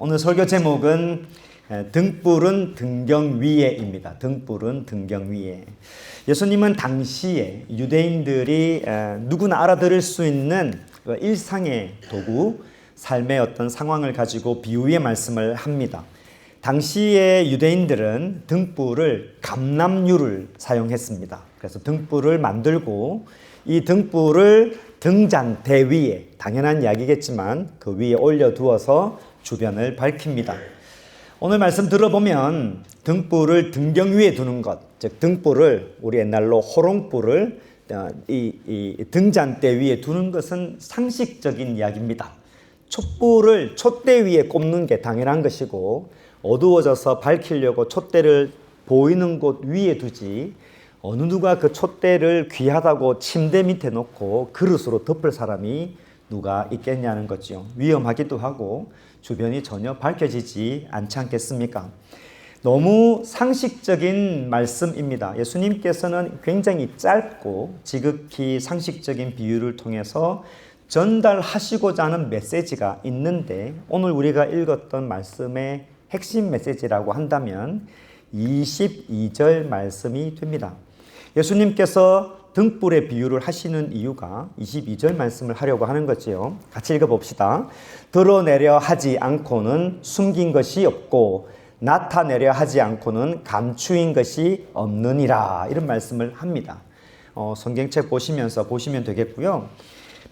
오늘 설교 제목은 등불은 등경 위에입니다. 등불은 등경 위에. 예수님은 당시에 유대인들이 누구나 알아들을 수 있는 일상의 도구, 삶의 어떤 상황을 가지고 비유의 말씀을 합니다. 당시의 유대인들은 등불을 감람유를 사용했습니다. 그래서 등불을 만들고 이 등불을 등잔대 위에, 당연한 이야기겠지만 그 위에 올려두어서 주변을 밝힙니다. 오늘 말씀 들어보면 등불을 등경 위에 두는 것, 즉 등불을 우리 옛날로 호롱불을 이 등잔대 위에 두는 것은 상식적인 이야기입니다. 촛불을 촛대 위에 꼽는 게 당연한 것이고 어두워져서 밝히려고 촛대를 보이는 곳 위에 두지 어느 누가 그 촛대를 귀하다고 침대 밑에 놓고 그릇으로 덮을 사람이 누가 있겠냐는 거죠. 위험하기도 하고 주변이 전혀 밝혀지지 않지 않겠습니까? 너무 상식적인 말씀입니다. 예수님께서는 굉장히 짧고 지극히 상식적인 비유를 통해서 전달하시고자 하는 메시지가 있는데 오늘 우리가 읽었던 말씀의 핵심 메시지라고 한다면 22절 말씀이 됩니다. 예수님께서 등불의 비유를 하시는 이유가 22절 말씀을 하려고 하는 거지요. 같이 읽어봅시다. 드러내려 하지 않고는 숨긴 것이 없고 나타내려 하지 않고는 감추인 것이 없느니라. 이런 말씀을 합니다. 성경책 보시면 되겠고요.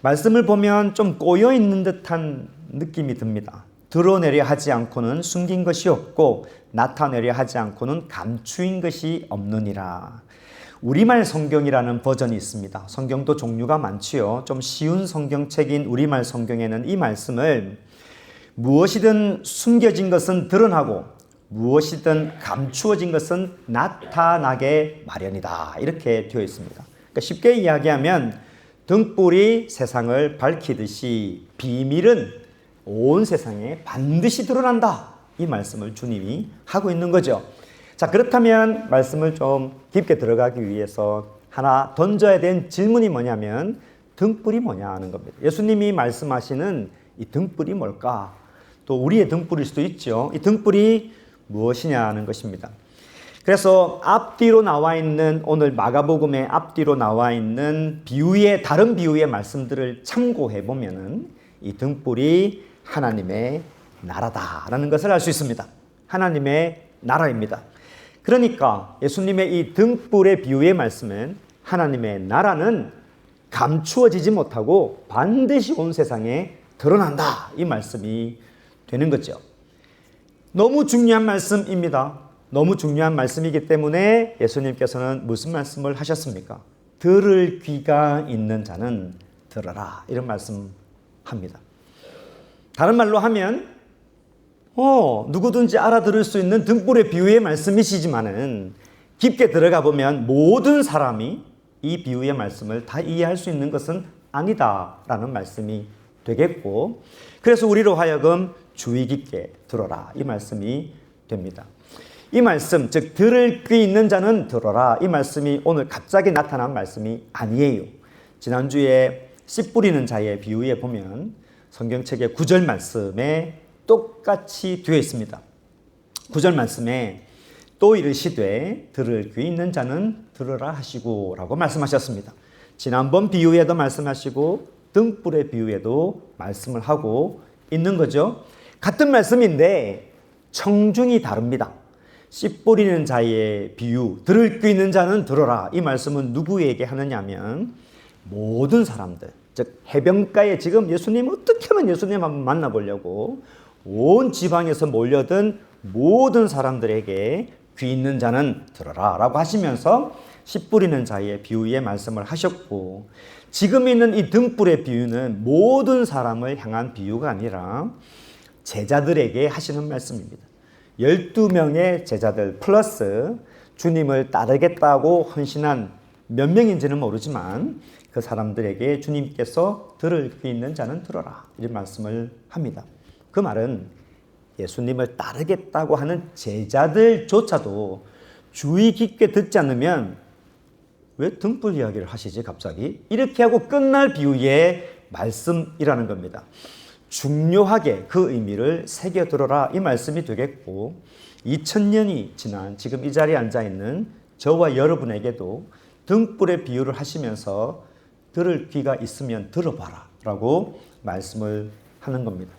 말씀을 보면 좀 꼬여있는 듯한 느낌이 듭니다. 드러내려 하지 않고는 숨긴 것이 없고 나타내려 하지 않고는 감추인 것이 없느니라. 우리말 성경이라는 버전이 있습니다. 성경도 종류가 많지요. 좀 쉬운 성경책인 우리말 성경에는 이 말씀을 무엇이든 숨겨진 것은 드러나고 무엇이든 감추어진 것은 나타나게 마련이다. 이렇게 되어 있습니다. 그러니까 쉽게 이야기하면 등불이 세상을 밝히듯이 비밀은 온 세상에 반드시 드러난다. 이 말씀을 주님이 하고 있는 거죠. 자, 그렇다면 말씀을 좀 깊게 들어가기 위해서 하나 던져야 된 질문이 뭐냐면 등불이 뭐냐 하는 겁니다. 예수님이 말씀하시는 이 등불이 뭘까? 또 우리의 등불일 수도 있죠. 이 등불이 무엇이냐 하는 것입니다. 그래서 앞뒤로 나와 있는 오늘 마가복음의 앞뒤로 나와 있는 다른 비유의 말씀들을 참고해 보면은 이 등불이 하나님의 나라다라는 것을 알 수 있습니다. 하나님의 나라입니다. 그러니까 예수님의 이 등불의 비유의 말씀은 하나님의 나라는 감추어지지 못하고 반드시 온 세상에 드러난다. 이 말씀이 되는 거죠. 너무 중요한 말씀입니다. 너무 중요한 말씀이기 때문에 예수님께서는 무슨 말씀을 하셨습니까? 들을 귀가 있는 자는 들어라. 이런 말씀합니다. 다른 말로 하면 누구든지 알아들을 수 있는 등불의 비유의 말씀이시지만은 깊게 들어가 보면 모든 사람이 이 비유의 말씀을 다 이해할 수 있는 것은 아니다라는 말씀이 되겠고 그래서 우리로 하여금 주의 깊게 들어라 이 말씀이 됩니다. 이 말씀 즉 들을 귀 있는 자는 들어라 이 말씀이 오늘 갑자기 나타난 말씀이 아니에요. 지난주에 씨 뿌리는 자의 비유에 보면 성경책의 9절 말씀에 똑같이 되어 있습니다. 9절 말씀에 또 이르시되 들을 귀 있는 자는 들으라 하시고 라고 말씀하셨습니다. 지난번 비유에도 말씀하시고 등불의 비유에도 말씀을 하고 있는 거죠. 같은 말씀인데 청중이 다릅니다. 씨 뿌리는 자의 비유 들을 귀 있는 자는 들어라 이 말씀은 누구에게 하느냐 하면 모든 사람들 즉 해변가에 지금 예수님 어떻게 하면 예수님 한번 만나보려고 온 지방에서 몰려든 모든 사람들에게 귀 있는 자는 들어라 라고 하시면서 씨 뿌리는 자의 비유의 말씀을 하셨고 지금 있는 이 등불의 비유는 모든 사람을 향한 비유가 아니라 제자들에게 하시는 말씀입니다. 12명의 제자들 플러스 주님을 따르겠다고 헌신한 몇 명인지는 모르지만 그 사람들에게 주님께서 들을 귀 있는 자는 들어라 이런 말씀을 합니다. 그 말은 예수님을 따르겠다고 하는 제자들조차도 주의 깊게 듣지 않으면 왜 등불 이야기를 하시지 갑자기? 이렇게 하고 끝날 비유의 말씀이라는 겁니다. 중요하게 그 의미를 새겨들어라 이 말씀이 되겠고 2000년이 지난 지금 이 자리에 앉아있는 저와 여러분에게도 등불의 비유를 하시면서 들을 귀가 있으면 들어봐라 라고 말씀을 하는 겁니다.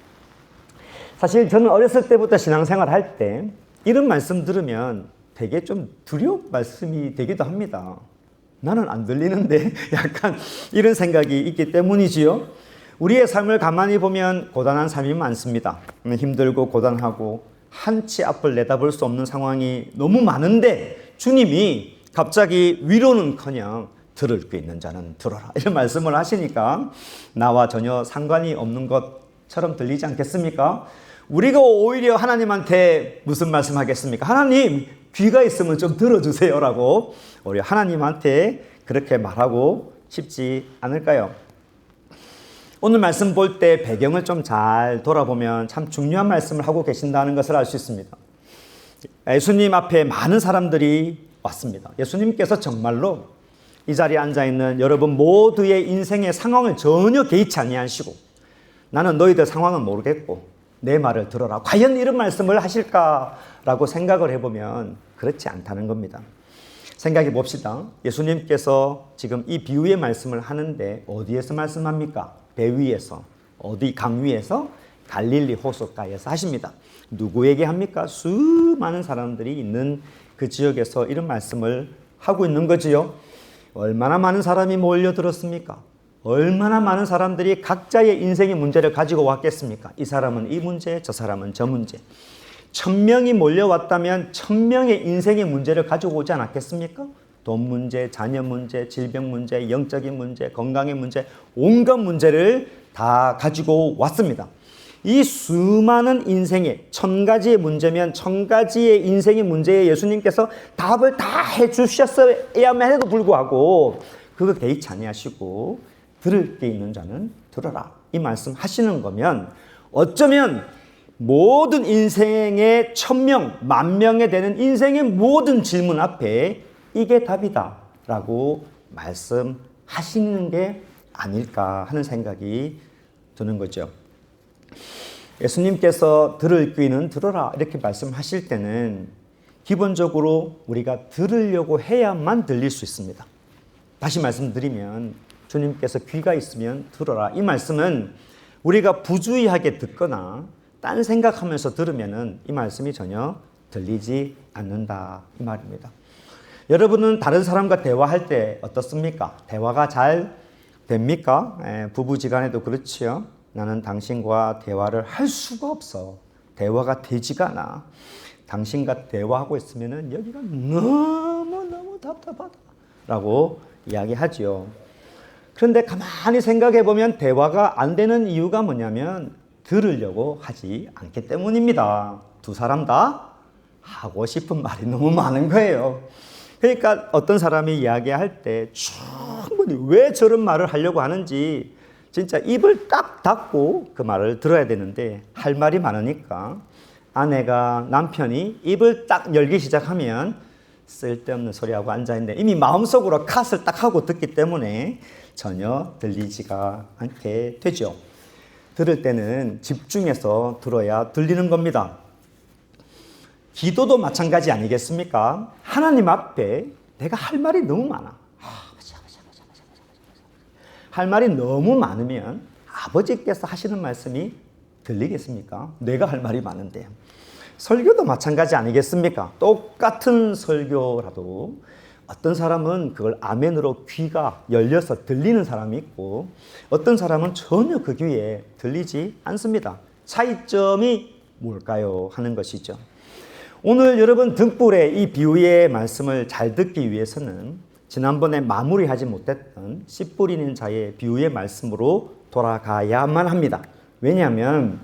사실 저는 어렸을 때부터 신앙생활 할 때 이런 말씀 들으면 되게 좀 두려운 말씀이 되기도 합니다. 나는 안 들리는데 약간 이런 생각이 있기 때문이지요. 우리의 삶을 가만히 보면 고단한 삶이 많습니다. 힘들고 고단하고 한치 앞을 내다볼 수 없는 상황이 너무 많은데 주님이 갑자기 위로는커녕 들을 귀 있는 자는 들어라 이런 말씀을 하시니까 나와 전혀 상관이 없는 것처럼 들리지 않겠습니까? 우리가 오히려 하나님한테 무슨 말씀하겠습니까? 하나님 귀가 있으면 좀 들어주세요 라고 우리 하나님한테 그렇게 말하고 싶지 않을까요? 오늘 말씀 볼 때 배경을 좀 잘 돌아보면 참 중요한 말씀을 하고 계신다는 것을 알 수 있습니다. 예수님 앞에 많은 사람들이 왔습니다. 예수님께서 정말로 이 자리에 앉아있는 여러분 모두의 인생의 상황을 전혀 개의치 아니하시고 나는 너희들 상황은 모르겠고 내 말을 들어라. 과연 이런 말씀을 하실까라고 생각을 해보면 그렇지 않다는 겁니다. 생각해 봅시다. 예수님께서 지금 이 비유의 말씀을 하는데 어디에서 말씀합니까? 배 위에서, 어디 강 위에서? 갈릴리 호숫가에서 하십니다. 누구에게 합니까? 수많은 사람들이 있는 그 지역에서 이런 말씀을 하고 있는 거지요. 얼마나 많은 사람이 몰려들었습니까? 얼마나 많은 사람들이 각자의 인생의 문제를 가지고 왔겠습니까? 이 사람은 이 문제, 저 사람은 저 문제. 1000명이 몰려왔다면 1000명의 인생의 문제를 가지고 오지 않았겠습니까? 돈 문제, 자녀 문제, 질병 문제, 영적인 문제, 건강의 문제, 온갖 문제를 다 가지고 왔습니다. 이 수많은 인생의 1000가지의 문제면 1000가지의 인생의 문제에 예수님께서 답을 다 해주셨어야만해도 불구하고 그거 개의치 아니하시고 들을 게 있는 자는 들어라 이 말씀 하시는 거면 어쩌면 모든 인생의 1000명, 10,000명에 되는 인생의 모든 질문 앞에 이게 답이다 라고 말씀하시는 게 아닐까 하는 생각이 드는 거죠. 예수님께서 들을 귀는 들어라 이렇게 말씀하실 때는 기본적으로 우리가 들으려고 해야만 들릴 수 있습니다. 다시 말씀드리면 주님께서 귀가 있으면 들어라 이 말씀은 우리가 부주의하게 듣거나 딴 생각하면서 들으면 이 말씀이 전혀 들리지 않는다 이 말입니다. 여러분은 다른 사람과 대화할 때 어떻습니까? 대화가 잘 됩니까? 부부지간에도 그렇지요. 나는 당신과 대화를 할 수가 없어. 대화가 되지가 않아. 당신과 대화하고 있으면 여기가 너무너무 답답하다 라고 이야기하지요. 그런데 가만히 생각해 보면 대화가 안 되는 이유가 뭐냐면 들으려고 하지 않기 때문입니다. 두 사람 다 하고 싶은 말이 너무 많은 거예요. 그러니까 어떤 사람이 이야기할 때 충분히 왜 저런 말을 하려고 하는지 진짜 입을 딱 닫고 그 말을 들어야 되는데 할 말이 많으니까 아내가 남편이 입을 딱 열기 시작하면 쓸데없는 소리하고 앉아있는데 이미 마음속으로 컷을 딱 하고 듣기 때문에 전혀 들리지가 않게 되죠. 들을 때는 집중해서 들어야 들리는 겁니다. 기도도 마찬가지 아니겠습니까? 하나님 앞에 내가 할 말이 너무 많아. 할 말이 너무 많으면 아버지께서 하시는 말씀이 들리겠습니까? 내가 할 말이 많은데. 설교도 마찬가지 아니겠습니까? 똑같은 설교라도 어떤 사람은 그걸 아멘으로 귀가 열려서 들리는 사람이 있고 어떤 사람은 전혀 그 귀에 들리지 않습니다. 차이점이 뭘까요? 하는 것이죠. 오늘 여러분 등불의 이 비유의 말씀을 잘 듣기 위해서는 지난번에 마무리하지 못했던 씨 뿌리는 자의 비유의 말씀으로 돌아가야만 합니다. 왜냐하면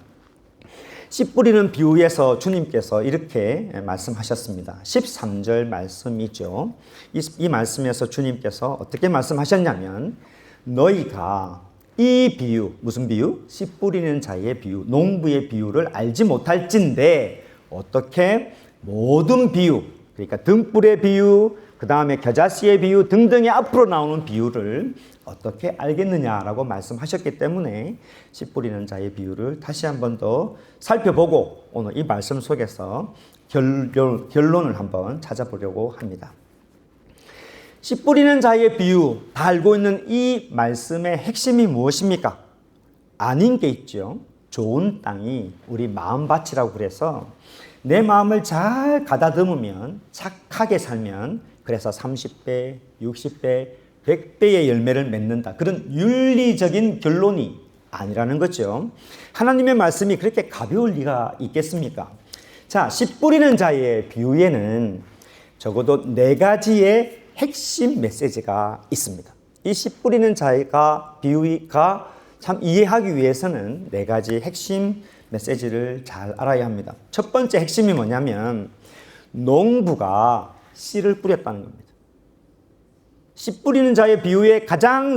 씨 뿌리는 비유에서 주님께서 이렇게 말씀하셨습니다. 13절 말씀이죠. 이 말씀에서 주님께서 어떻게 말씀하셨냐면 너희가 이 비유, 무슨 비유? 씨 뿌리는 자의 비유, 농부의 비유를 알지 못할진대 어떻게? 모든 비유, 그러니까 등불의 비유, 그 다음에 겨자씨의 비유 등등의 앞으로 나오는 비유를 어떻게 알겠느냐라고 말씀하셨기 때문에 씨 뿌리는 자의 비유를 다시 한 번 더 살펴보고 오늘 이 말씀 속에서 결론을 한번 찾아보려고 합니다. 씨 뿌리는 자의 비유, 다 알고 있는 이 말씀의 핵심이 무엇입니까? 아닌 게 있죠. 좋은 땅이 우리 마음밭이라고 그래서 내 마음을 잘 가다듬으면, 착하게 살면, 그래서 30배, 60배, 100배의 열매를 맺는다. 그런 윤리적인 결론이 아니라는 거죠. 하나님의 말씀이 그렇게 가벼울 리가 있겠습니까? 자, 씨 뿌리는 자의 비유에는 적어도 4가지의 핵심 메시지가 있습니다. 이 씨 뿌리는 자가 비유가 참 이해하기 위해서는 4가지 핵심 메시지를 잘 알아야 합니다. 첫 번째 핵심이 뭐냐면 농부가 씨를 뿌렸다는 겁니다. 씨 뿌리는 자의 비유의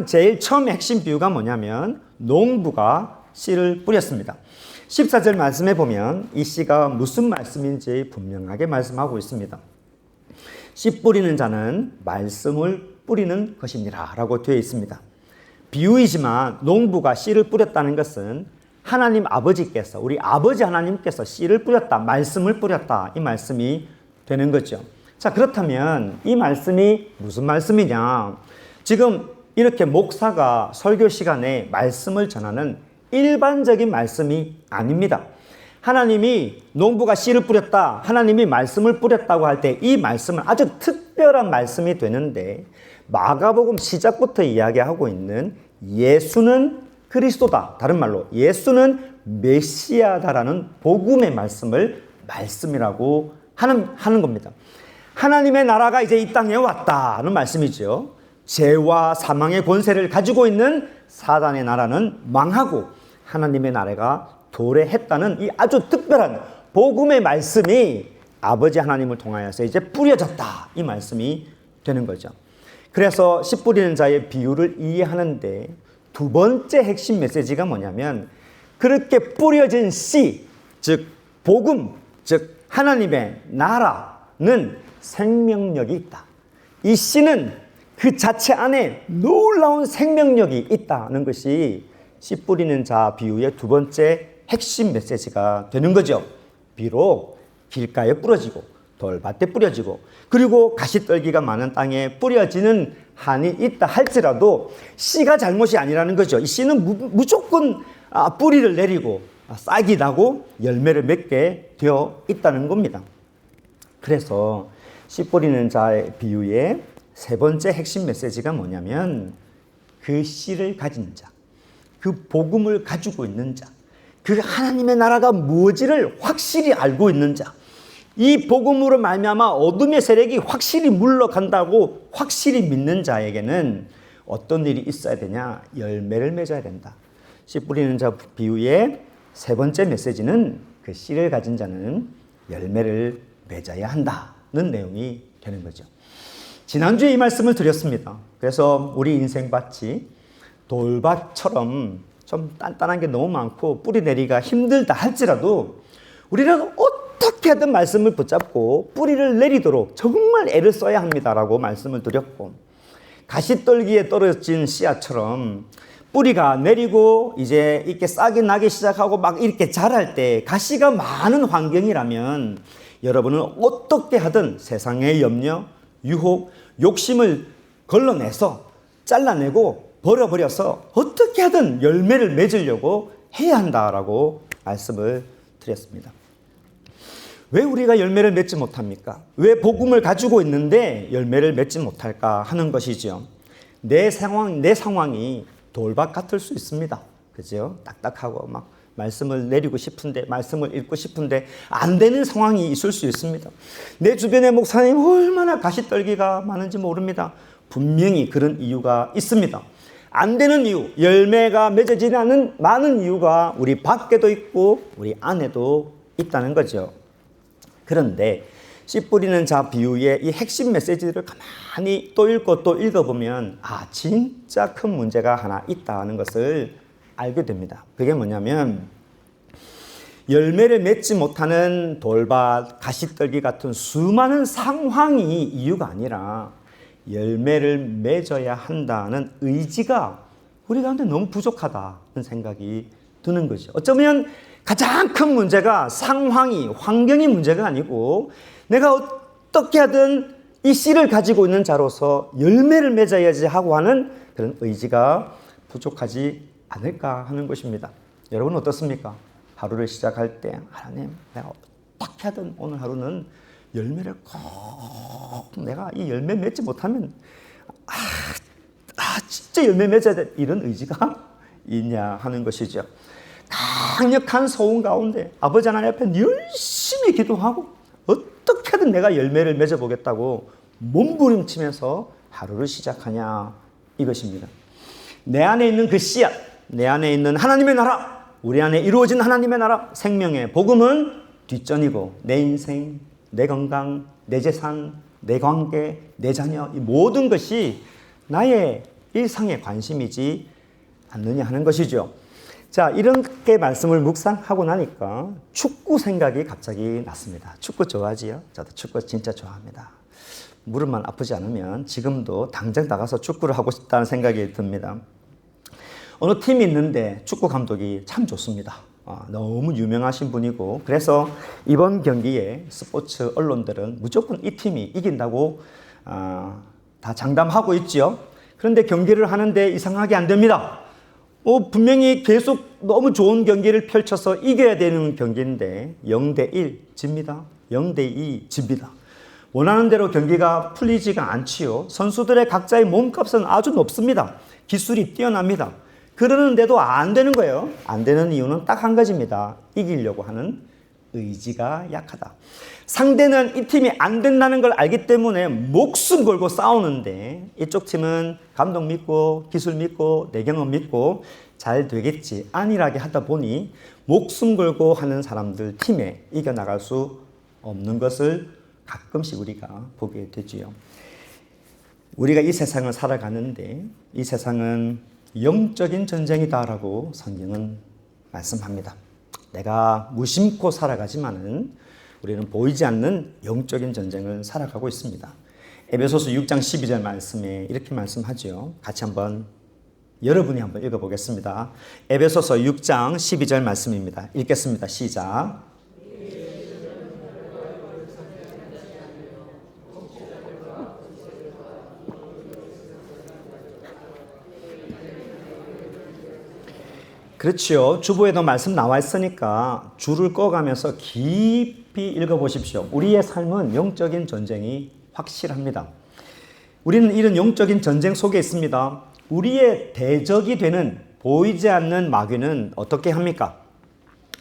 제일 처음 핵심 비유가 뭐냐면 농부가 씨를 뿌렸습니다. 14절 말씀에 보면 이 씨가 무슨 말씀인지 분명하게 말씀하고 있습니다. 씨 뿌리는 자는 말씀을 뿌리는 것이니라 라고 되어 있습니다. 비유이지만 농부가 씨를 뿌렸다는 것은 하나님 아버지께서, 우리 아버지 하나님께서 씨를 뿌렸다, 말씀을 뿌렸다, 이 말씀이 되는 거죠. 자, 그렇다면 이 말씀이 무슨 말씀이냐? 지금 이렇게 목사가 설교 시간에 말씀을 전하는 일반적인 말씀이 아닙니다. 하나님이 농부가 씨를 뿌렸다, 하나님이 말씀을 뿌렸다고 할 때 이 말씀은 아주 특별한 말씀이 되는데, 마가복음 시작부터 이야기하고 있는 예수는 그리스도다, 다른 말로 예수는 메시아다라는 복음의 말씀을 말씀이라고 하는 겁니다. 하나님의 나라가 이제 이 땅에 왔다는 말씀이죠. 죄와 사망의 권세를 가지고 있는 사단의 나라는 망하고 하나님의 나라가 도래했다는 이 아주 특별한 복음의 말씀이 아버지 하나님을 통하여서 이제 뿌려졌다, 이 말씀이 되는 거죠. 그래서 씨 뿌리는 자의 비유를 이해하는데 두 번째 핵심 메시지가 뭐냐면, 그렇게 뿌려진 씨, 즉 복음, 즉 하나님의 나라는 생명력이 있다. 이 씨는 그 자체 안에 놀라운 생명력이 있다는 것이 씨 뿌리는 자 비유의 두 번째 핵심 메시지가 되는 거죠. 비록 길가에 뿌려지고 돌밭에 뿌려지고 그리고 가시떨기가 많은 땅에 뿌려지는 한이 있다 할지라도 씨가 잘못이 아니라는 거죠. 이 씨는 무조건 뿌리를 내리고 싹이 나고 열매를 맺게 되어 있다는 겁니다. 그래서 씨 뿌리는 자의 비유의 세 번째 핵심 메시지가 뭐냐면, 그 씨를 가진 자, 그 복음을 가지고 있는 자, 그 하나님의 나라가 무엇인지를 확실히 알고 있는 자, 이 복음으로 말미암아 어둠의 세력이 확실히 물러간다고 확실히 믿는 자에게는 어떤 일이 있어야 되냐? 열매를 맺어야 된다. 씨 뿌리는 자 비유의 세 번째 메시지는 그 씨를 가진 자는 열매를 맺어야 한다는 내용이 되는 거죠. 지난주에 이 말씀을 드렸습니다. 그래서 우리 인생밭이 돌밭처럼 좀 단단한 게 너무 많고 뿌리 내리기가 힘들다 할지라도 우리는 어떻게 하든 말씀을 붙잡고 뿌리를 내리도록 정말 애를 써야 합니다라고 말씀을 드렸고, 가시떨기에 떨어진 씨앗처럼 뿌리가 내리고 이제 이렇게 싹이 나기 시작하고 막 이렇게 자랄 때 가시가 많은 환경이라면 여러분은 어떻게 하든 세상의 염려, 유혹, 욕심을 걸러내서 잘라내고 버려버려서 어떻게 하든 열매를 맺으려고 해야 한다라고 말씀을 드렸습니다. 왜 우리가 열매를 맺지 못합니까? 왜 복음을 가지고 있는데 열매를 맺지 못할까 하는 것이죠. 내 상황이 돌밭 같을 수 있습니다. 그죠? 딱딱하고 막 말씀을 내리고 싶은데, 말씀을 읽고 싶은데 안 되는 상황이 있을 수 있습니다. 내 주변에 목사님 얼마나 가시떨기가 많은지 모릅니다. 분명히 그런 이유가 있습니다. 안 되는 이유, 열매가 맺어지지 않는 많은 이유가 우리 밖에도 있고 우리 안에도 있다는 거죠. 그런데 씨 뿌리는 자 비유의 이 핵심 메시지를 가만히 또 읽고 또 읽어보면 진짜 큰 문제가 하나 있다는 것을 알게 됩니다. 그게 뭐냐면, 열매를 맺지 못하는 돌밭, 가시떨기 같은 수많은 상황이 이유가 아니라 열매를 맺어야 한다는 의지가 우리 가운데 너무 부족하다는 생각이 드는 거죠. 어쩌면 가장 큰 문제가 상황이, 환경이 문제가 아니고 내가 어떻게 하든 이 씨를 가지고 있는 자로서 열매를 맺어야지 하고 하는 그런 의지가 부족하지 않을까 하는 것입니다. 여러분 어떻습니까? 하루를 시작할 때 하나님, 내가 어떻게 하든 오늘 하루는 열매를 꼭 내가 이 열매 맺지 못하면 진짜 열매 맺어야 돼, 이런 의지가 있냐 하는 것이죠. 강력한 소원 가운데 아버지 하나님 앞에 열심히 기도하고 어떻게든 내가 열매를 맺어보겠다고 몸부림치면서 하루를 시작하냐 이것입니다. 내 안에 있는 그 씨앗, 내 안에 있는 하나님의 나라, 우리 안에 이루어진 하나님의 나라, 생명의 복음은 뒷전이고 내 인생, 내 건강, 내 재산, 내 관계, 내 자녀, 이 모든 것이 나의 일상의 관심이지 않느냐 하는 것이죠. 자, 이렇게 말씀을 묵상하고 나니까 축구 생각이 갑자기 났습니다. 축구 좋아하지요? 저도 축구 진짜 좋아합니다. 무릎만 아프지 않으면 지금도 당장 나가서 축구를 하고 싶다는 생각이 듭니다. 어느 팀이 있는데 축구 감독이 참 좋습니다. 너무 유명하신 분이고, 그래서 이번 경기에 스포츠 언론들은 무조건 이 팀이 이긴다고 다 장담하고 있죠. 그런데 경기를 하는데 이상하게 안 됩니다. 분명히 계속 너무 좋은 경기를 펼쳐서 이겨야 되는 경기인데 0대1 집니다. 0대2 집니다. 원하는 대로 경기가 풀리지가 않지요. 선수들의 각자의 몸값은 아주 높습니다. 기술이 뛰어납니다. 그러는데도 안 되는 거예요. 안 되는 이유는 딱 한 가지입니다. 이기려고 하는 의지가 약하다. 상대는 이 팀이 안 된다는 걸 알기 때문에 목숨 걸고 싸우는데, 이쪽 팀은 감독 믿고 기술 믿고 내 경험 믿고 잘 되겠지 안일하게 하다 보니 목숨 걸고 하는 사람들 팀에 이겨나갈 수 없는 것을 가끔씩 우리가 보게 되지요. 우리가 이 세상을 살아가는데 이 세상은 영적인 전쟁이다라고 성경은 말씀합니다. 내가 무심코 살아가지만은 우리는 보이지 않는 영적인 전쟁을 살아가고 있습니다. 에베소서 6장 12절 말씀에 이렇게 말씀하죠. 같이 여러분이 한번 읽어보겠습니다. 에베소서 6장 12절 말씀입니다. 읽겠습니다. 시작. 그렇죠. 주보에도 말씀 나와 있으니까 줄을 꺼가면서 깊이 읽어보십시오. 우리의 삶은 영적인 전쟁이 확실합니다. 우리는 이런 영적인 전쟁 속에 있습니다. 우리의 대적이 되는 보이지 않는 마귀는 어떻게 합니까?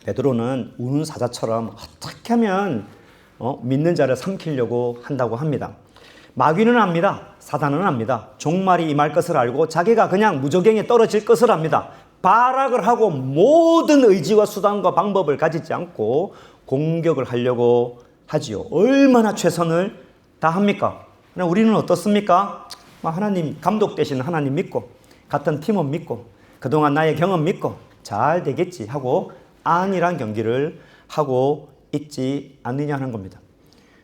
베드로는 우는 사자처럼 어떻게 하면 믿는 자를 삼키려고 한다고 합니다. 마귀는 압니다. 사단은 압니다. 종말이 임할 것을 알고 자기가 그냥 무저갱에 떨어질 것을 압니다. 발악을 하고 모든 의지와 수단과 방법을 가지지 않고 공격을 하려고 하지요. 얼마나 최선을 다합니까? 그러나 우리는 어떻습니까? 하나님, 감독 되시는 하나님 믿고 같은 팀원 믿고 그동안 나의 경험 믿고 잘 되겠지 하고 안일한 경기를 하고 있지 않느냐 하는 겁니다.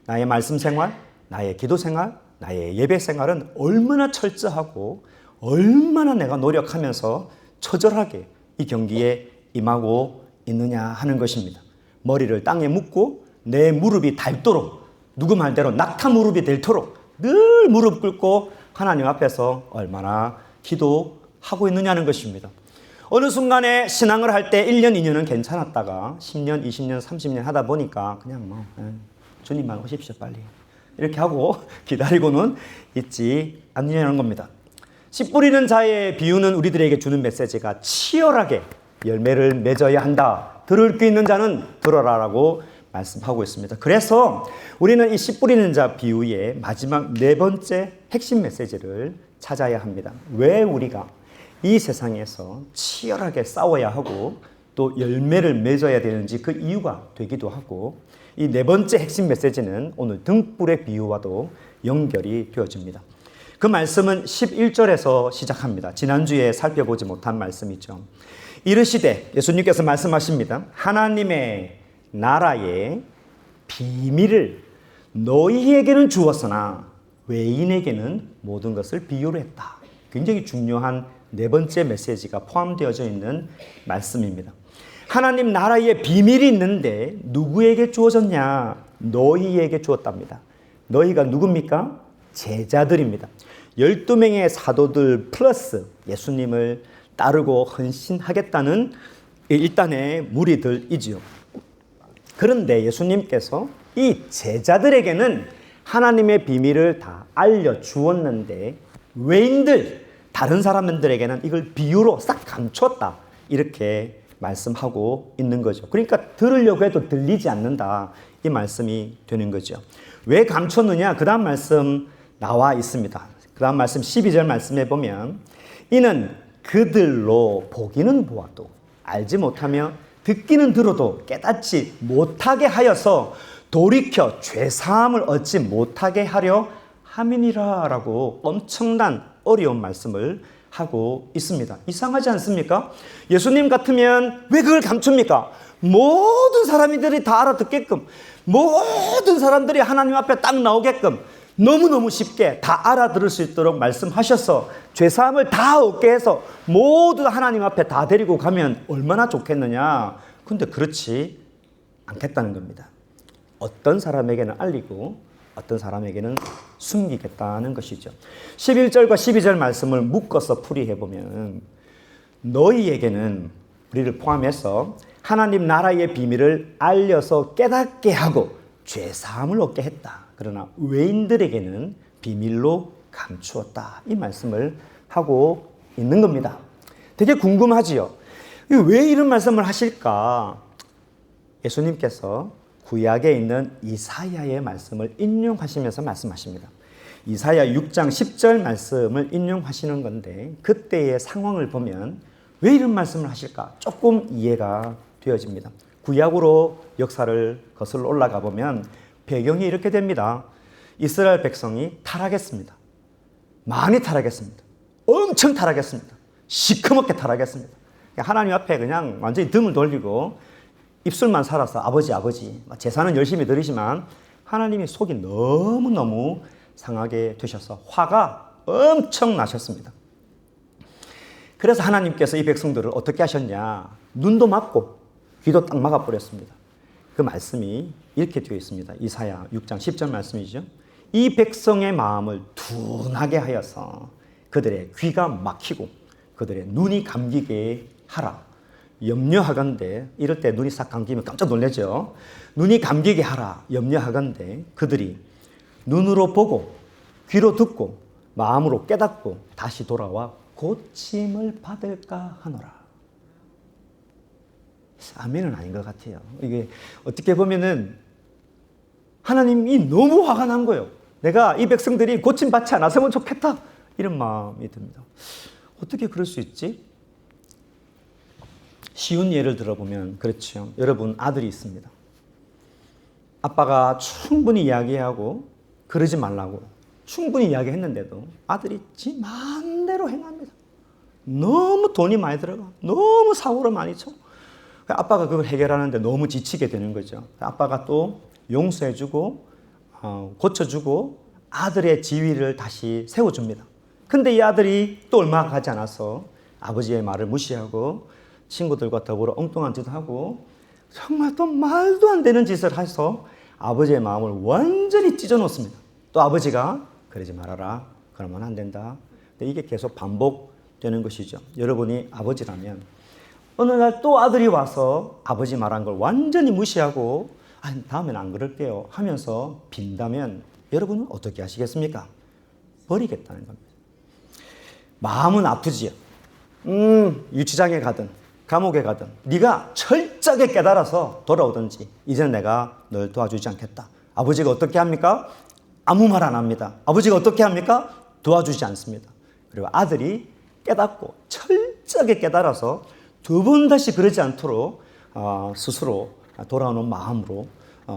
나의 말씀 생활, 나의 기도 생활, 나의 예배 생활은 얼마나 철저하고 얼마나 내가 노력하면서 처절하게 이 경기에 임하고 있느냐 하는 것입니다. 머리를 땅에 묻고 내 무릎이 닳도록, 누구 말대로 낙타 무릎이 되도록 늘 무릎 꿇고 하나님 앞에서 얼마나 기도하고 있느냐는 것입니다. 어느 순간에 신앙을 할 때 1년, 2년은 괜찮았다가 10년, 20년, 30년 하다 보니까 그냥 주님만 오십시오 빨리 이렇게 하고 기다리고는 있지 않느냐는 겁니다. 씨 뿌리는 자의 비유는 우리들에게 주는 메시지가 치열하게 열매를 맺어야 한다. 들을 게 있는 자는 들어라라고 말씀하고 있습니다. 그래서 우리는 이 씨 뿌리는 자 비유의 마지막 4번째 핵심 메시지를 찾아야 합니다. 왜 우리가 이 세상에서 치열하게 싸워야 하고 또 열매를 맺어야 되는지 그 이유가 되기도 하고, 이 4번째 핵심 메시지는 오늘 등불의 비유와도 연결이 되어집니다. 그 말씀은 11절에서 시작합니다. 지난주에 살펴보지 못한 말씀이죠. 이르시되, 예수님께서 말씀하십니다. 하나님의 나라의 비밀을 너희에게는 주었으나 외인에게는 모든 것을 비유로 했다. 굉장히 중요한 네 번째 메시지가 포함되어져 있는 말씀입니다. 하나님 나라에 비밀이 있는데 누구에게 주어졌냐? 너희에게 주었답니다. 너희가 누굽니까? 제자들입니다. 12명의 사도들 플러스 예수님을 따르고 헌신하겠다는 일단의 무리들이지요. 그런데 예수님께서 이 제자들에게는 하나님의 비밀을 다 알려주었는데 외인들, 다른 사람들에게는 이걸 비유로 싹 감췄다. 이렇게 말씀하고 있는 거죠. 그러니까 들으려고 해도 들리지 않는다. 이 말씀이 되는 거죠. 왜 감췄느냐? 그 다음 말씀 나와 있습니다. 그 다음 말씀 12절 말씀해 보면 이는 그들로 보기는 보아도 알지 못하며 듣기는 들어도 깨닫지 못하게 하여서 돌이켜 죄사함을 얻지 못하게 하려 함이니라 라고 엄청난 어려운 말씀을 하고 있습니다. 이상하지 않습니까? 예수님 같으면 왜 그걸 감춥니까? 모든 사람들이 다 알아듣게끔, 모든 사람들이 하나님 앞에 딱 나오게끔 너무너무 쉽게 다 알아들을 수 있도록 말씀하셔서 죄사함을 다 얻게 해서 모두 하나님 앞에 다 데리고 가면 얼마나 좋겠느냐. 근데 그렇지 않겠다는 겁니다. 어떤 사람에게는 알리고 어떤 사람에게는 숨기겠다는 것이죠. 11절과 12절 말씀을 묶어서 풀이해보면 너희에게는 우리를 포함해서 하나님 나라의 비밀을 알려서 깨닫게 하고 죄사함을 얻게 했다. 그러나 외인들에게는 비밀로 감추었다. 이 말씀을 하고 있는 겁니다. 되게 궁금하지요. 왜 이런 말씀을 하실까? 예수님께서 구약에 있는 이사야의 말씀을 인용하시면서 말씀하십니다. 이사야 6장 10절 말씀을 인용하시는 건데 그때의 상황을 보면 왜 이런 말씀을 하실까? 조금 이해가 되어집니다. 구약으로 역사를 거슬러 올라가 보면 배경이 이렇게 됩니다. 이스라엘 백성이 타락했습니다. 많이 타락했습니다. 엄청 타락했습니다. 시커멓게 타락했습니다. 하나님 앞에 그냥 완전히 등을 돌리고 입술만 살아서 아버지 제사는 열심히 드리지만 하나님이 속이 너무너무 상하게 되셔서 화가 엄청 나셨습니다. 그래서 하나님께서 이 백성들을 어떻게 하셨냐? 눈도 막고 귀도 딱 막아버렸습니다. 그 말씀이 이렇게 되어 있습니다. 이사야 6장 10절 말씀이죠. 이 백성의 마음을 둔하게 하여서 그들의 귀가 막히고 그들의 눈이 감기게 하라. 염려하건대, 이럴 때 눈이 싹 감기면 깜짝 놀라죠. 눈이 감기게 하라 염려하건대 그들이 눈으로 보고 귀로 듣고 마음으로 깨닫고 다시 돌아와 고침을 받을까 하노라. 아멘은 아닌 것 같아요. 이게 어떻게 보면은 하나님이 너무 화가 난 거예요. 내가 이 백성들이 고침받지 않았으면 좋겠다. 이런 마음이 듭니다. 어떻게 그럴 수 있지? 쉬운 예를 들어보면 그렇죠. 여러분 아들이 있습니다. 아빠가 충분히 이야기하고 그러지 말라고 충분히 이야기했는데도 아들이 지 마음대로 행합니다. 너무 돈이 많이 들어가. 너무 사고를 많이 쳐. 아빠가 그걸 해결하는데 너무 지치게 되는 거죠. 아빠가 또 용서해주고 고쳐주고 아들의 지위를 다시 세워줍니다. 근데 이 아들이 또 얼마 가지 않아서 아버지의 말을 무시하고 친구들과 더불어 엉뚱한 짓을 하고 정말 또 말도 안 되는 짓을 해서 아버지의 마음을 완전히 찢어놓습니다. 또 아버지가 그러지 말아라. 그러면 안 된다. 근데 이게 계속 반복되는 것이죠. 여러분이 아버지라면 어느 날 또 아들이 와서 아버지 말한 걸 완전히 무시하고 다음엔 안 그럴게요 하면서 빈다면 여러분은 어떻게 하시겠습니까? 버리겠다는 겁니다. 마음은 아프지요. 유치장에 가든 감옥에 가든 네가 철저하게 깨달아서 돌아오든지 이제는 내가 널 도와주지 않겠다. 아버지가 어떻게 합니까? 아무 말 안 합니다. 아버지가 어떻게 합니까? 도와주지 않습니다. 그리고 아들이 깨닫고 철저하게 깨달아서 두 번 다시 그러지 않도록 스스로 돌아오는 마음으로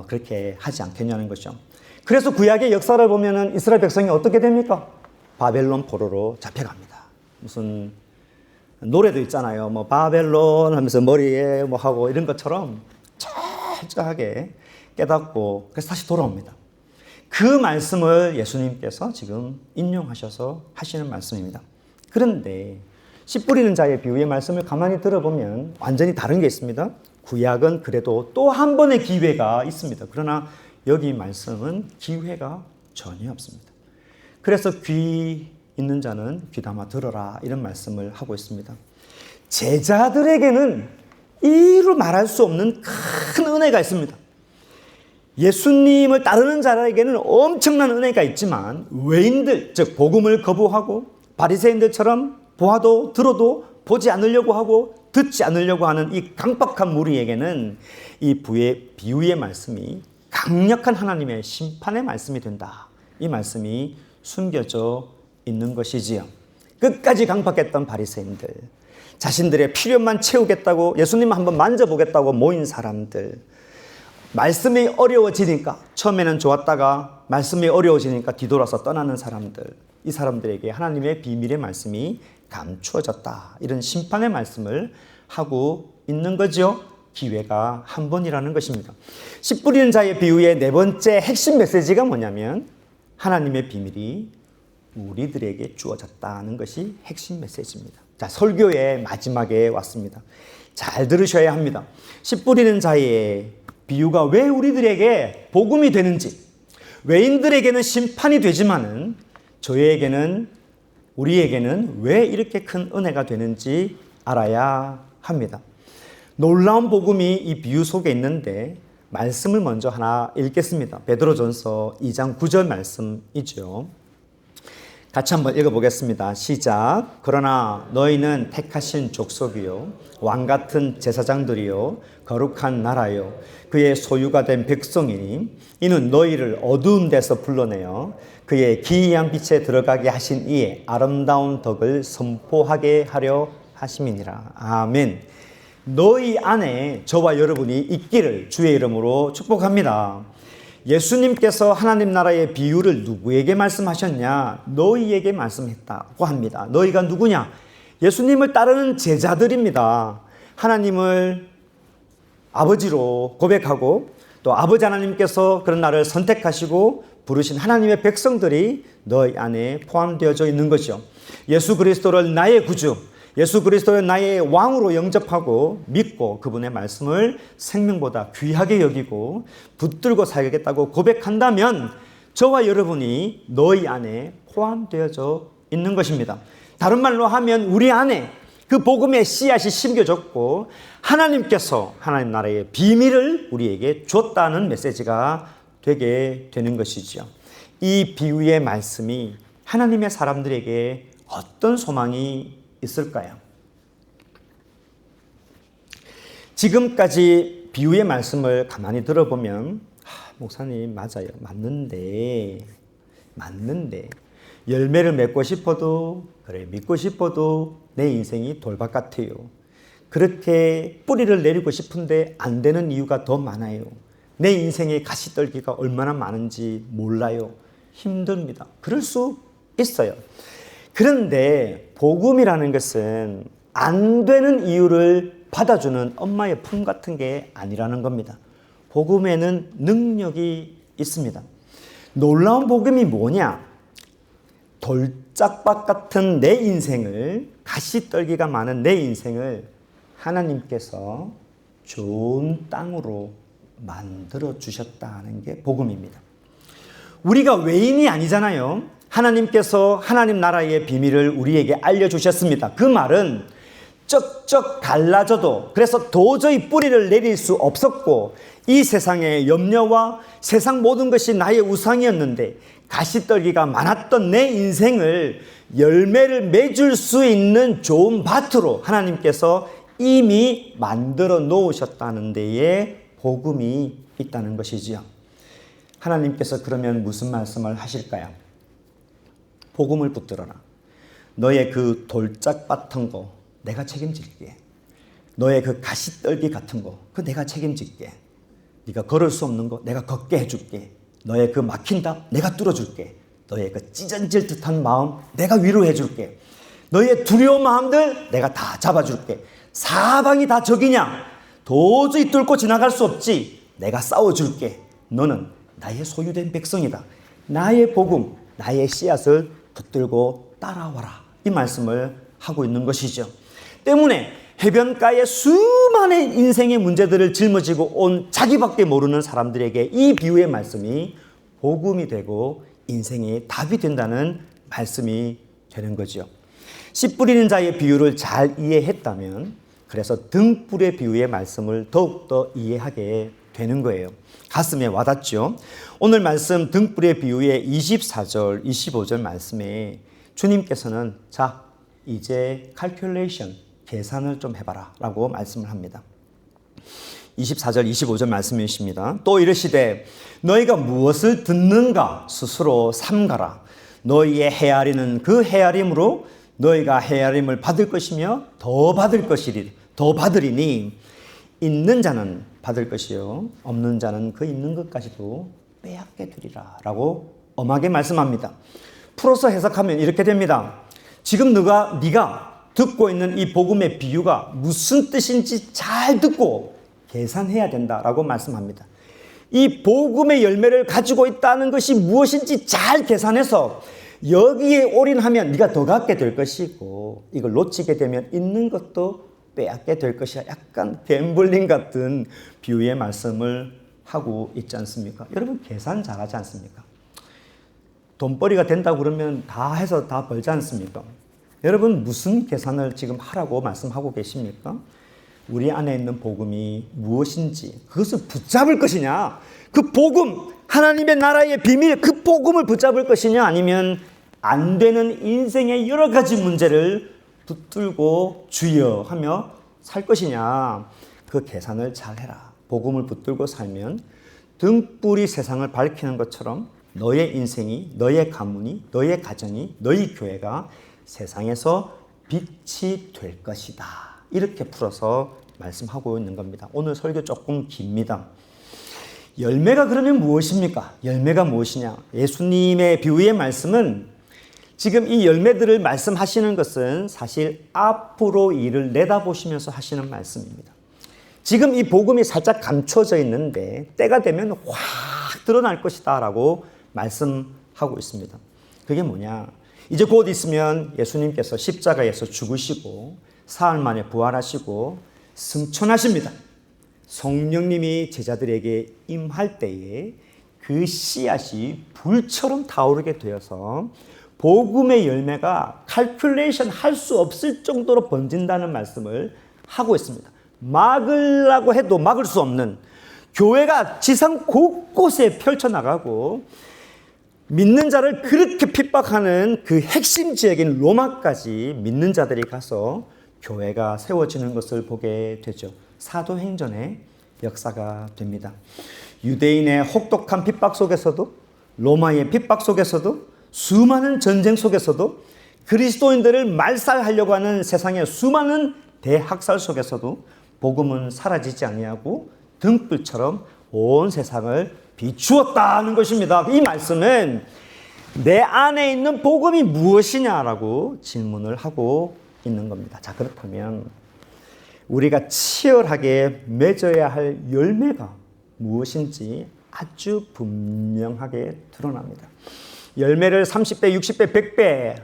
그렇게 하지 않겠냐는 거죠. 그래서 구약의 역사를 보면은 이스라엘 백성이 어떻게 됩니까? 바벨론 포로로 잡혀갑니다. 무슨 노래도 있잖아요. 뭐 바벨론 하면서 머리에 뭐 하고 이런 것처럼 철저하게 깨닫고 그래서 다시 돌아옵니다. 그 말씀을 예수님께서 지금 인용하셔서 하시는 말씀입니다. 그런데 씨 뿌리는 자의 비유의 말씀을 가만히 들어보면 완전히 다른 게 있습니다. 구약은 그래도 또 한 번의 기회가 있습니다. 그러나 여기 말씀은 기회가 전혀 없습니다. 그래서 귀 있는 자는 귀담아 들어라 이런 말씀을 하고 있습니다. 제자들에게는 이루 말할 수 없는 큰 은혜가 있습니다. 예수님을 따르는 자에게는 엄청난 은혜가 있지만 외인들, 즉 복음을 거부하고 바리새인들처럼 보아도 들어도 보지 않으려고 하고 듣지 않으려고 하는 이 강박한 무리에게는 이 비유의 말씀이 강력한 하나님의 심판의 말씀이 된다. 이 말씀이 숨겨져 있는 것이지요. 끝까지 강박했던 바리새인들, 자신들의 필요만 채우겠다고 예수님을 한번 만져보겠다고 모인 사람들, 말씀이 어려워지니까 처음에는 좋았다가 말씀이 어려워지니까 뒤돌아서 떠나는 사람들, 이 사람들에게 하나님의 비밀의 말씀이 감추어졌다. 이런 심판의 말씀을 하고 있는 거죠. 기회가 한 번이라는 것입니다. 씨 뿌리는 자의 비유의 네 번째 핵심 메시지가 뭐냐면 하나님의 비밀이 우리들에게 주어졌다는 것이 핵심 메시지입니다. 자, 설교의 마지막에 왔습니다. 잘 들으셔야 합니다. 씨 뿌리는 자의 비유가 왜 우리들에게 복음이 되는지, 외인들에게는 심판이 되지만은 우리에게는 왜 이렇게 큰 은혜가 되는지 알아야 합니다. 놀라운 복음이 이 비유 속에 있는데 말씀을 먼저 하나 읽겠습니다. 베드로전서 2장 9절 말씀이죠. 같이 한번 읽어보겠습니다. 시작. 그러나 너희는 택하신 족속이요 왕같은 제사장들이요 거룩한 나라요 그의 소유가 된 백성이니 이는 너희를 어두운 데서 불러내어 그의 기이한 빛에 들어가게 하신 이의 아름다운 덕을 선포하게 하려 하심이니라. 아멘. 너희 안에 저와 여러분이 있기를 주의 이름으로 축복합니다. 예수님께서 하나님 나라의 비유를 누구에게 말씀하셨냐? 너희에게 말씀했다고 합니다. 너희가 누구냐? 예수님을 따르는 제자들입니다. 하나님을 아버지로 고백하고 또 아버지 하나님께서 그런 나를 선택하시고 부르신 하나님의 백성들이 너희 안에 포함되어져 있는 것이요. 예수 그리스도를 나의 구주, 예수 그리스도를 나의 왕으로 영접하고 믿고 그분의 말씀을 생명보다 귀하게 여기고 붙들고 살겠다고 고백한다면 저와 여러분이 너희 안에 포함되어져 있는 것입니다. 다른 말로 하면 우리 안에 그 복음의 씨앗이 심겨졌고 하나님께서 하나님 나라의 비밀을 우리에게 줬다는 메시지가 되게 되는 것이죠. 이 비유의 말씀이 하나님의 사람들에게 어떤 소망이 있을까요? 지금까지 비유의 말씀을 가만히 들어보면 목사님 맞아요. 맞는데 열매를 맺고 싶어도 그래 믿고 싶어도 내 인생이 돌밭 같아요. 그렇게 뿌리를 내리고 싶은데 안 되는 이유가 더 많아요. 내 인생의 가시떨기가 얼마나 많은지 몰라요. 힘듭니다. 그럴 수 있어요. 그런데 복음이라는 것은 안 되는 이유를 받아주는 엄마의 품 같은 게 아니라는 겁니다. 복음에는 능력이 있습니다. 놀라운 복음이 뭐냐? 돌짝밭 같은 내 인생을, 가시떨기가 많은 내 인생을 하나님께서 좋은 땅으로 만들어 주셨다는 게 복음입니다. 우리가 외인이 아니잖아요. 하나님께서 하나님 나라의 비밀을 우리에게 알려주셨습니다. 그 말은 쩍쩍 갈라져도 그래서 도저히 뿌리를 내릴 수 없었고 이 세상의 염려와 세상 모든 것이 나의 우상이었는데 가시떨기가 많았던 내 인생을 열매를 맺을 수 있는 좋은 밭으로 하나님께서 이미 만들어 놓으셨다는 데에 복음이 있다는 것이지요. 하나님께서 그러면 무슨 말씀을 하실까요? 복음을 붙들어라. 너의 그 돌짝 같은 거 내가 책임질게. 너의 그 가시떨기 같은 거 그거 내가 책임질게. 네가 걸을 수 없는 거 내가 걷게 해줄게. 너의 그 막힌 답 내가 뚫어줄게. 너의 그 찢어질 듯한 마음 내가 위로해줄게. 너의 두려운 마음들 내가 다 잡아줄게. 사방이 다 적이냐? 도저히 뚫고 지나갈 수 없지. 내가 싸워줄게. 너는 나의 소유된 백성이다. 나의 복음, 나의 씨앗을 붙들고 따라와라. 이 말씀을 하고 있는 것이죠. 때문에 해변가에 수많은 인생의 문제들을 짊어지고 온 자기밖에 모르는 사람들에게 이 비유의 말씀이 복음이 되고 인생의 답이 된다는 말씀이 되는 거죠. 씨 뿌리는 자의 비유를 잘 이해했다면 그래서 등불의 비유의 말씀을 더욱더 이해하게 되는 거예요. 가슴에 와닿죠. 오늘 말씀 등불의 비유의 24절, 25절 말씀에 주님께서는 자, 이제 calculation, 계산을 좀 해봐라 라고 말씀을 합니다. 24절 25절 말씀이십니다. 또 이르시되 너희가 무엇을 듣는가 스스로 삼가라. 너희의 헤아리는 그 헤아림으로 너희가 헤아림을 받을 것이며 더 받으리니 있는 자는 받을 것이요 없는 자는 그 있는 것까지도 빼앗게 되리라 라고 엄하게 말씀합니다. 풀어서 해석하면 이렇게 됩니다. 지금 네가 듣고 있는 이 복음의 비유가 무슨 뜻인지 잘 듣고 계산해야 된다라고 말씀합니다. 이 복음의 열매를 가지고 있다는 것이 무엇인지 잘 계산해서 여기에 올인하면 네가 더 갖게 될 것이고 이걸 놓치게 되면 있는 것도 빼앗게 될 것이야. 약간 갬블링 같은 비유의 말씀을 하고 있지 않습니까? 여러분 계산 잘하지 않습니까? 돈벌이가 된다고 그러면 다 해서 다 벌지 않습니까? 여러분 무슨 계산을 지금 하라고 말씀하고 계십니까? 우리 안에 있는 복음이 무엇인지 그것을 붙잡을 것이냐, 그 복음, 하나님의 나라의 비밀, 그 복음을 붙잡을 것이냐, 아니면 안 되는 인생의 여러 가지 문제를 붙들고 주여 하며 살 것이냐, 그 계산을 잘 해라. 복음을 붙들고 살면 등불이 세상을 밝히는 것처럼 너의 인생이, 너의 가문이, 너의 가정이, 너희 교회가 세상에서 빛이 될 것이다. 이렇게 풀어서 말씀하고 있는 겁니다. 오늘 설교 조금 깁니다. 열매가 그러면 무엇입니까? 열매가 무엇이냐? 예수님의 비유의 말씀은 지금 이 열매들을 말씀하시는 것은 사실 앞으로 일을 내다보시면서 하시는 말씀입니다. 지금 이 복음이 살짝 감춰져 있는데 때가 되면 확 드러날 것이다 라고 말씀하고 있습니다. 그게 뭐냐? 이제 곧 있으면 예수님께서 십자가에서 죽으시고 사흘 만에 부활하시고 승천하십니다. 성령님이 제자들에게 임할 때에 그 씨앗이 불처럼 타오르게 되어서 복음의 열매가 칼큘레이션 할 수 없을 정도로 번진다는 말씀을 하고 있습니다. 막으려고 해도 막을 수 없는 교회가 지상 곳곳에 펼쳐나가고 믿는 자를 그렇게 핍박하는 그 핵심 지역인 로마까지 믿는 자들이 가서 교회가 세워지는 것을 보게 되죠. 사도행전의 역사가 됩니다. 유대인의 혹독한 핍박 속에서도, 로마의 핍박 속에서도, 수많은 전쟁 속에서도, 그리스도인들을 말살하려고 하는 세상의 수많은 대학살 속에서도 복음은 사라지지 아니하고 등불처럼 온 세상을 비추었다는 것입니다. 이 말씀은 내 안에 있는 복음이 무엇이냐라고 질문을 하고 있는 겁니다. 자, 그렇다면 우리가 치열하게 맺어야 할 열매가 무엇인지 아주 분명하게 드러납니다. 열매를 30배, 60배, 100배,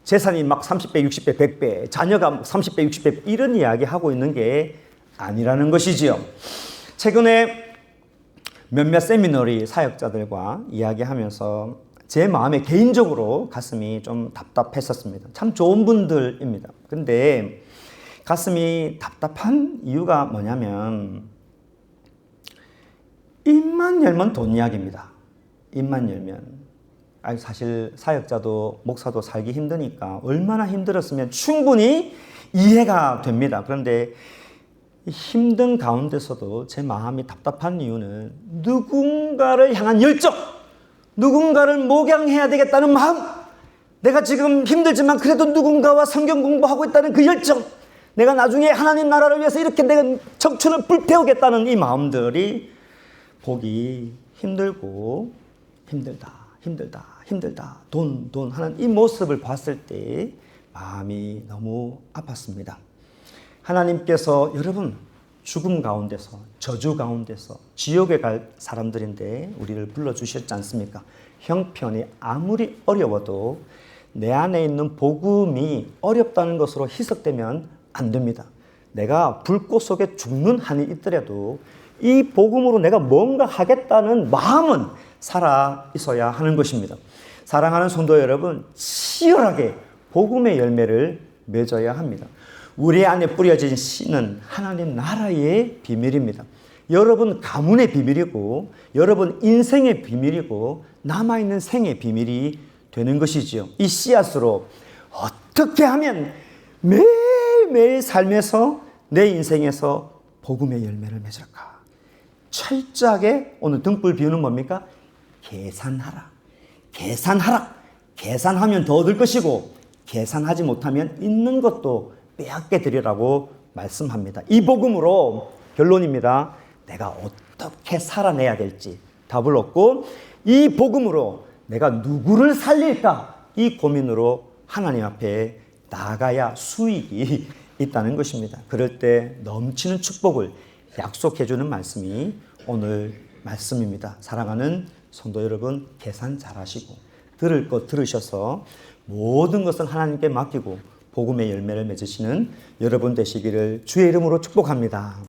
재산이 막 30배, 60배, 100배, 자녀가 30배, 60배 이런 이야기하고 있는 게 아니라는 것이지요. 최근에 몇몇 세미너리 사역자들과 이야기하면서 제 마음에 개인적으로 가슴이 좀 답답했었습니다. 참 좋은 분들입니다. 근데 가슴이 답답한 이유가 뭐냐면 입만 열면 돈 이야기입니다. 입만 열면. 사실 사역자도 목사도 살기 힘드니까 얼마나 힘들었으면 충분히 이해가 됩니다. 그런데 힘든 가운데서도 제 마음이 답답한 이유는 누군가를 향한 열정, 누군가를 목양해야 되겠다는 마음, 내가 지금 힘들지만 그래도 누군가와 성경 공부하고 있다는 그 열정, 내가 나중에 하나님 나라를 위해서 이렇게 내가 청춘을 불태우겠다는 이 마음들이 보기 힘들고 힘들다 돈 하는 이 모습을 봤을 때 마음이 너무 아팠습니다. 하나님께서 여러분 죽음 가운데서, 저주 가운데서 지옥에 갈 사람들인데 우리를 불러주셨지 않습니까? 형편이 아무리 어려워도 내 안에 있는 복음이 어렵다는 것으로 희석되면 안 됩니다. 내가 불꽃 속에 죽는 한이 있더라도 이 복음으로 내가 뭔가 하겠다는 마음은 살아 있어야 하는 것입니다. 사랑하는 성도 여러분, 치열하게 복음의 열매를 맺어야 합니다. 우리 안에 뿌려진 씨는 하나님 나라의 비밀입니다. 여러분 가문의 비밀이고 여러분 인생의 비밀이고 남아있는 생의 비밀이 되는 것이지요. 이 씨앗으로 어떻게 하면 매일매일 삶에서 내 인생에서 복음의 열매를 맺을까? 철저하게 오늘 등불 비유는 뭡니까? 계산하라. 계산하라. 계산하면 더 얻을 것이고 계산하지 못하면 있는 것도 빼앗게 되리라고 말씀합니다. 이 복음으로 결론입니다. 내가 어떻게 살아내야 될지 답을 얻고 이 복음으로 내가 누구를 살릴까? 이 고민으로 하나님 앞에 나아가야 수익이 있다는 것입니다. 그럴 때 넘치는 축복을 약속해 주는 말씀이 오늘 말씀입니다. 사랑하는 성도 여러분, 계산 잘하시고 들을 것 들으셔서 모든 것은 하나님께 맡기고 복음의 열매를 맺으시는 여러분 되시기를 주의 이름으로 축복합니다.